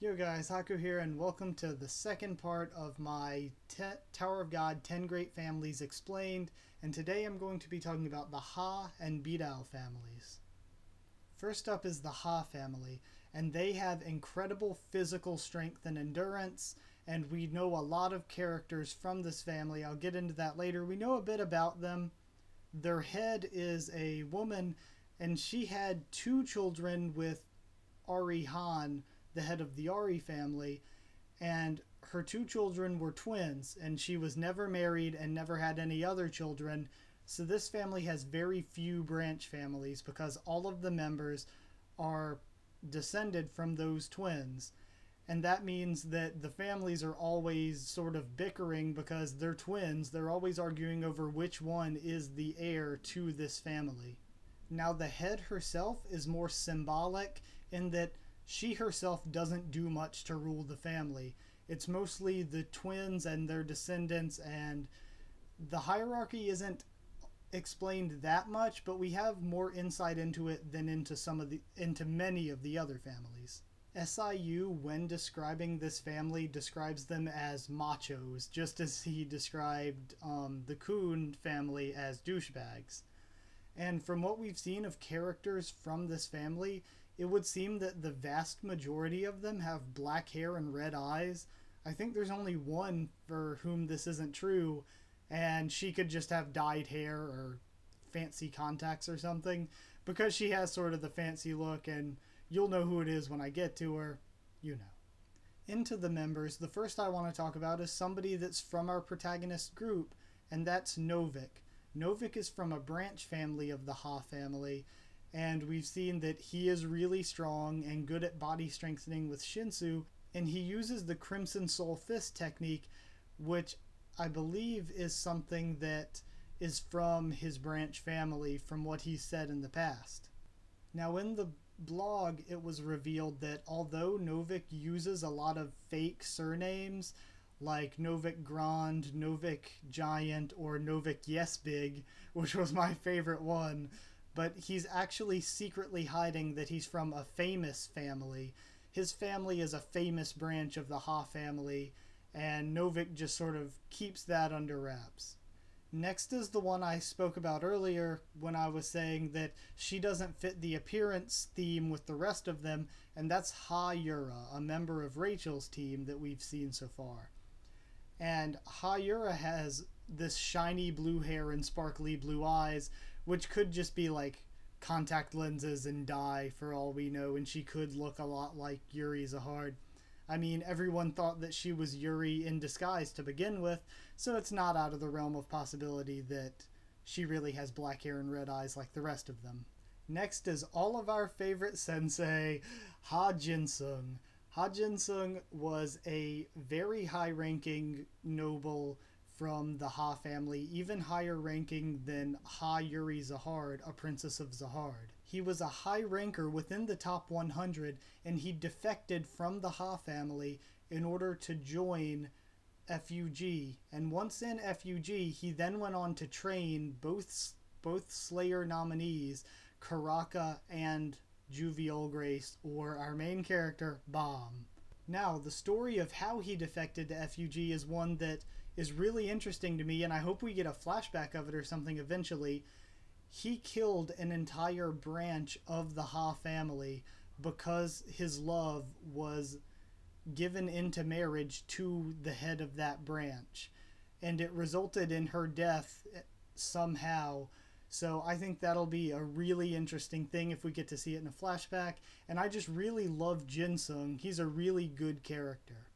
Yo guys, Haku here, and welcome to the second part of my Tower of God 10 Great Families Explained, and today I'm going to be talking about the Ha and Bidau families. First up is the Ha family, and they have incredible physical strength and endurance, and we know a lot of characters from this family. I'll get into that later. We know a bit about them. Their head is a woman, and she had two children with Han, the head of the Ari family, and her two children were twins, and she was never married and never had any other children. So this family has very few branch families because all of the members are descended from those twins. And that means that the families are always sort of bickering because they're twins. They're always arguing over which one is the heir to this family. Now, the head herself is more symbolic in that she herself doesn't do much to rule the family. It's mostly the twins and their descendants, and the hierarchy isn't explained that much, but we have more insight into it than into many of the other families. SIU, when describing this family, describes them as machos, just as he described the Kun family as douchebags. And from what we've seen of characters from this family, it would seem that the vast majority of them have black hair and red eyes. I think there's only one for whom this isn't true, and she could just have dyed hair or fancy contacts or something, because she has sort of the fancy look, and you'll know who it is when I get to her. You know. Into the members, the first I want to talk about is somebody that's from our protagonist group, and that's Novik. Novik is from a branch family of the Ha family, and we've seen that he is really strong and good at body strengthening with Shinsu, and he uses the Crimson Soul Fist technique, which I believe is something that is from his branch family from what he's said in the past. Now, in the blog, it was revealed that although Novik uses a lot of fake surnames, like Novik Grand, Novik Giant, or Novik Yes Big, which was my favorite one, but he's actually secretly hiding that he's from a famous family. His family is a famous branch of the Ha family, and Novik just sort of keeps that under wraps. Next is the one I spoke about earlier when I was saying that she doesn't fit the appearance theme with the rest of them, and that's Ha Yura, a member of Rachel's team that we've seen so far. And Ha Yura has this shiny blue hair and sparkly blue eyes, which could just be like contact lenses and dye for all we know, and she could look a lot like Yuri Zahard. I mean, everyone thought that she was Yuri in disguise to begin with, so it's not out of the realm of possibility that she really has black hair and red eyes like the rest of them. Next is all of our favorite sensei, Ha Jinsung. Ha Jinsung was a very high-ranking noble from the Ha family, even higher ranking than Ha Yuri Zahard, a princess of Zahard. He was a high ranker within the top 100, and he defected from the Ha family in order to join FUG. And once in FUG, he then went on to train both Slayer nominees, Karaka and Juvial Grace, or our main character, Bomb. Now, the story of how he defected to FUG is one that is really interesting to me, and I hope we get a flashback of it or something eventually. He killed an entire branch of the Ha family because his love was given into marriage to the head of that branch, and it resulted in her death somehow. So I think that'll be a really interesting thing if we get to see it in a flashback, and I just really love Jinsung. He's a really good character.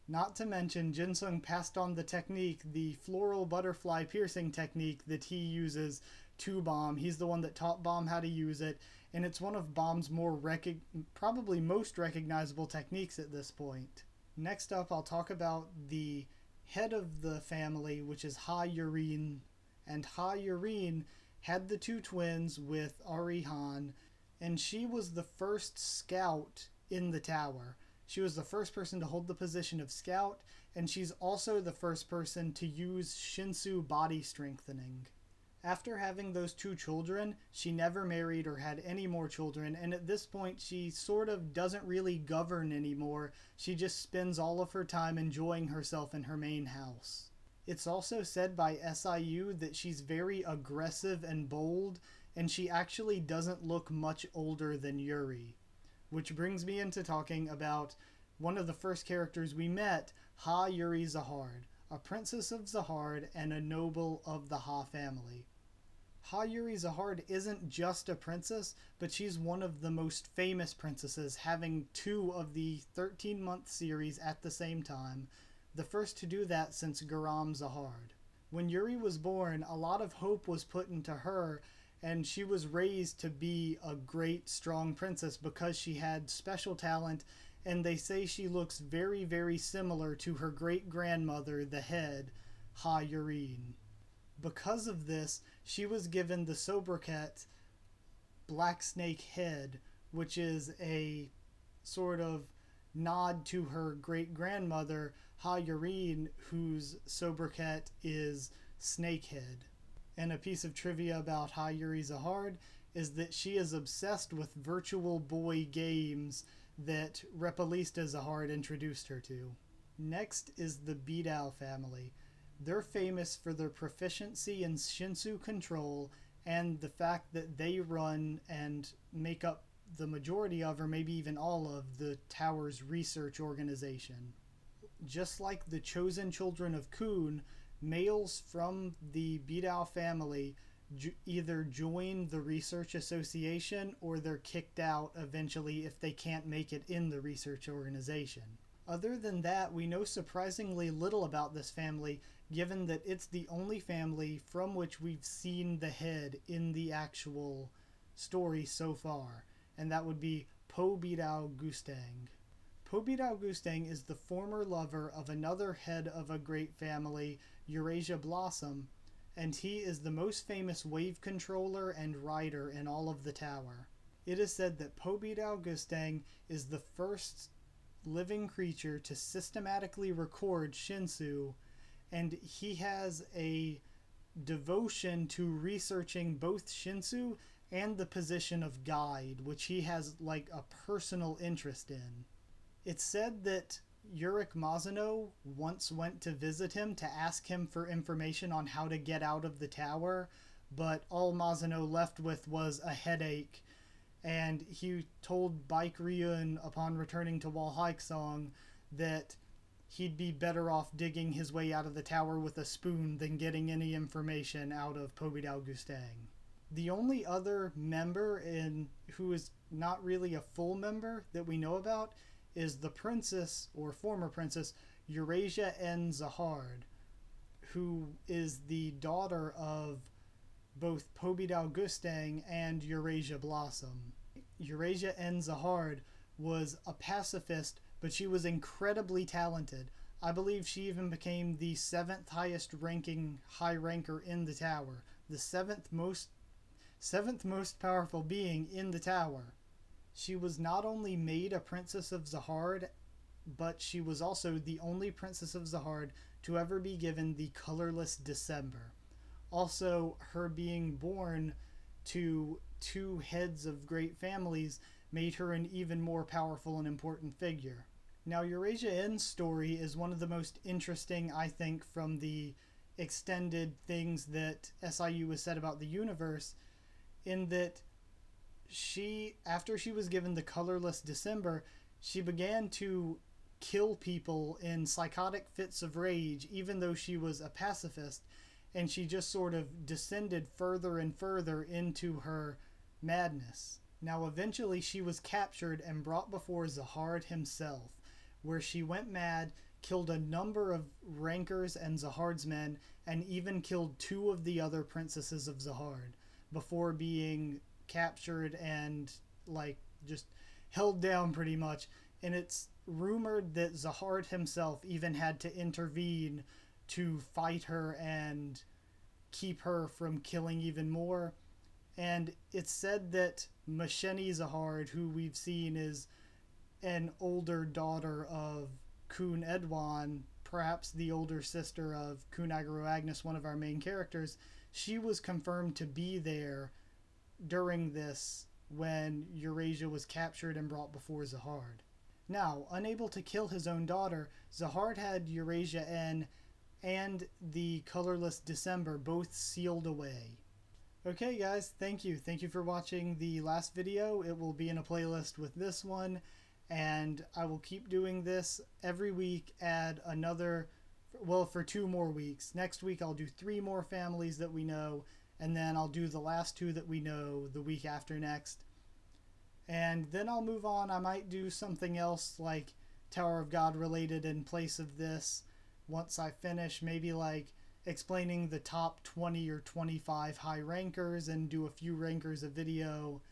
Not to mention, Jinsung passed on the technique, the floral butterfly piercing technique that he uses to Bomb. He's the one that taught Bomb how to use it, and it's one of Bomb's probably most recognizable techniques at this point. Next up, I'll talk about the head of the family, which is Ha Yurine, and Ha Yurine had the two twins with Ari-Han, and she was the first scout in the tower. She was the first person to hold the position of scout, and she's also the first person to use Shinsu body strengthening. After having those two children, she never married or had any more children, and at this point she sort of doesn't really govern anymore. She just spends all of her time enjoying herself in her main house. It's also said by SIU that she's very aggressive and bold, and she actually doesn't look much older than Yuri. Which brings me into talking about one of the first characters we met, Ha Yuri Zahard, a princess of Zahard and a noble of the Ha family. Ha Yuri Zahard isn't just a princess, but she's one of the most famous princesses, having 2 of the 13-month series at the same time, the first to do that since Garam Zahard. When Yuri was born, a lot of hope was put into her, and she was raised to be a great, strong princess because she had special talent, and they say she looks very, very similar to her great-grandmother, the head, Ha Yurin. Because of this, she was given the sobriquet Black Snake Head, which is a sort of nod to her great-grandmother, Ha Yurin, whose sobriquet is Snakehead. And a piece of trivia about Ha Yuri Zahard is that she is obsessed with virtual boy games that Repalista Zahard introduced her to. Next is the Bidau family. They're famous for their proficiency in Shinsu control and the fact that they run and make up the majority of, or maybe even all of, the tower's research organization. Just like the chosen children of Kun, males from the Bidau family either join the research association or they're kicked out eventually if they can't make it in the research organization. Other than that, we know surprisingly little about this family, given that it's the only family from which we've seen the head in the actual story so far, and that would be Pobeda Gustang. Pobeda Gustang is the former lover of another head of a great family, Eurasia Blossom, and he is the most famous wave controller and rider in all of the tower. It is said that Pobeda Gustang is the first living creature to systematically record Shinsu, and he has a devotion to researching both Shinsu and the position of guide, which he has like a personal interest in. It's said that Yurik Mazano once went to visit him to ask him for information on how to get out of the tower, but all Mazano left with was a headache, and he told Baek Ryun upon returning to Walhaksong that he'd be better off digging his way out of the tower with a spoon than getting any information out of Pobeda Gustang. The only other member who is not really a full member that we know about is the princess, or former princess, Eurasia N. Zahard, who is the daughter of both Pobeda Gustang and Eurasia Blossom. Eurasia N. Zahard was a pacifist, but she was incredibly talented. I believe she even became the 7th highest ranking high ranker in the tower, the seventh most powerful being in the tower. She was not only made a princess of Zahard, but she was also the only princess of Zahard to ever be given the colorless December. Also, her being born to 2 heads of great families made her an even more powerful and important figure. Now, Eurasia N's story is one of the most interesting, I think, from the extended things that SIU has said about the universe, in that after she was given the colorless December, she began to kill people in psychotic fits of rage, even though she was a pacifist, and she just sort of descended further and further into her madness. Now, eventually she was captured and brought before Zahard himself, where she went mad, killed a number of rankers and Zahard's men, and even killed 2 of the other princesses of Zahard, before being captured and just held down pretty much. And it's rumored that Zahard himself even had to intervene to fight her and keep her from killing even more. And it's said that Masheni Zahard, who we've seen is an older daughter of Kun Edwan, perhaps the older sister of Kun Agro Agnes, one of our main characters, she was confirmed to be there during this when Eurasia was captured and brought before Zahard. Now, unable to kill his own daughter, Zahard had Eurasia N and the colorless December both sealed away. Okay guys, thank you. Thank you for watching the last video. It will be in a playlist with this one, and I will keep doing this every week, add another, well, for 2 more weeks. Next week I'll do 3 more families that we know, and then I'll do the last 2 that we know the week after next. And then I'll move on. I might do something else like Tower of God related in place of this once I finish, maybe like explaining the top 20 or 25 high rankers and do a few rankers a video,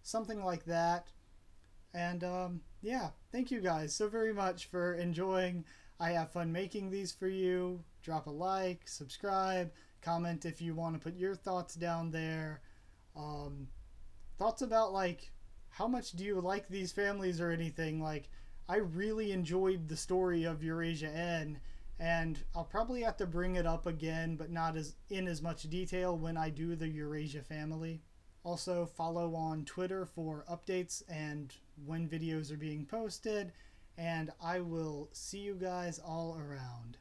something like that. And yeah, thank you guys so very much for enjoying. I have fun making these for you. Drop a like, subscribe, comment if you want to put your thoughts down there. Thoughts about like how much do you like these families or anything. Like, I really enjoyed the story of Eurasia N, and I'll probably have to bring it up again, but not in as much detail when I do the Eurasia family. Also, follow on Twitter for updates and when videos are being posted, and I will see you guys all around.